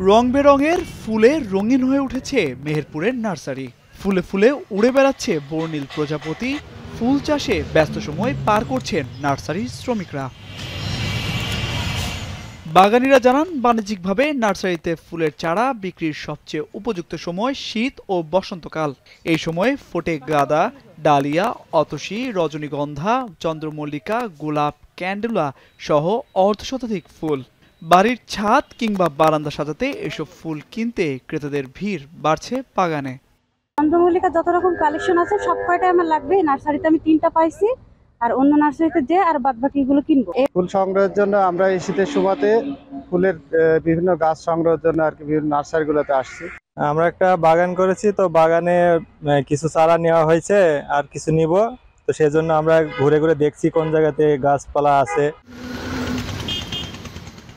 রং বেরঙের ফুলে রঙিন হয়ে উঠেছে মেহেরপুরের নার্সারি। ফুলে ফুলে উড়ে বেড়াচ্ছে বর্ণিল প্রজাপতি। ফুল চাষে ব্যস্ত সময় পার করছেন নার্সারির শ্রমিকরা। বাগানীরা জানান, বাণিজ্যিকভাবে নার্সারিতে ফুলের চারা বিক্রির সবচেয়ে উপযুক্ত সময় শীত ও বসন্তকাল। এই সময়ে ফোটে গাঁদা, ডালিয়া, অতসী, রজনীগন্ধা, চন্দ্রমল্লিকা, গোলাপ, ক্যান্ডুলা সহ অর্ধশতাধিক ফুল। বাড়ির ছাদ কিংবা বারান্দা সাজাতে এসব ফুল কিনতে ক্রেতাদের ভিড় বাড়ছে বাগানে। চন্দ্রমল্লিকা যত রকম কালেকশন আছে সব কয়টাই আমার লাগবে। নার্সারিতে আমি 3টা পাইছি, আর অন্য নার্সারিতে যে আর বাদবাকিগুলো কিনবো। ফুল সংগ্রহের জন্য আমরা এই শীতের সময়তে ফুলের বিভিন্ন গাছ সংগ্রহের জন্য আর কি বিভিন্ন নার্সারিগুলোতে আসছি। আমরা একটা বাগান করেছি, তো বাগানে কিছু চারা নেওয়া হয়েছে আর কিছু নিব, তো সেজন্য আমরা ঘুরে ঘুরে দেখছি কোন জায়গাতে গাছপালা আছে।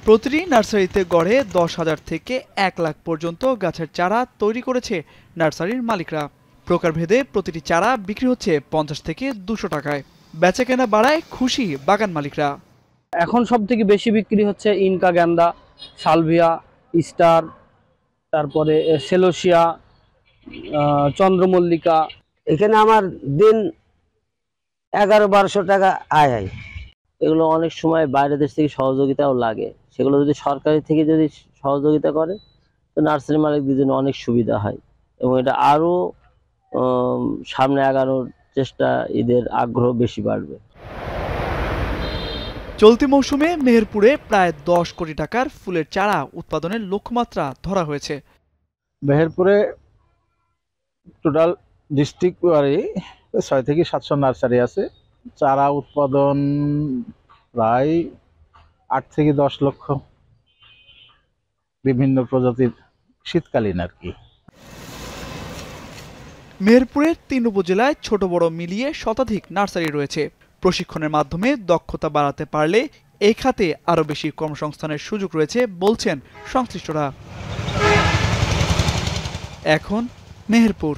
প্রতিটি নার্সারিতে গড়ে 10,000 থেকে 1 লাখ পর্যন্ত গাছের চারা তৈরি করেছে নার্সারির মালিকরা। প্রকারভেদে প্রতিটি চারা বিক্রি হচ্ছে 50 থেকে 200 টাকায়। বেচাকেনা বাড়ায় খুশি বাগান মালিকরা। এখন সব থেকে বেশি বিক্রি হচ্ছে ইনকা গ্যান্দা, সালভিয়া, স্টার, তারপরে সেলোসিয়া, চন্দ্রমল্লিকা। এখানে আমার দিন 1100-1200 টাকা আয় হয়। এগুলো অনেক সময় বাইরের দেশ থেকে সহযোগিতাও লাগে, সেগুলো যদি সরকারি থেকে যদি সহযোগিতা করে তো নার্সারি মালিকদের জন্য অনেক সুবিধা হয় এবং এটা আরও সামনে আগানোর চেষ্টা, এদের আগ্রহ বেশি বাড়বে। চলতি মৌসুমে মেহেরপুরে প্রায় 10 কোটি টাকার ফুলের চারা উৎপাদনের লক্ষ্যমাত্রা ধরা হয়েছে। মেহেরপুরে টোটাল ডিস্ট্রিক্ট 6 থেকে 700 নার্সারি আছে। চারা উৎপাদন প্রায় 8 থেকে 10 লক্ষ, বিভিন্ন প্রজাতির, শীতকালীন আর কি। মেহেরপুরের 3 উপজেলায় ছোট বড় মিলিয়ে শতাধিক নার্সারি রয়েছে। প্রশিক্ষণের মাধ্যমে দক্ষতা বাড়াতে পারলে এই খাতে আরও বেশি কর্মসংস্থানের সুযোগ রয়েছে বলছেন সংশ্লিষ্টরা। এখন মেহেরপুর।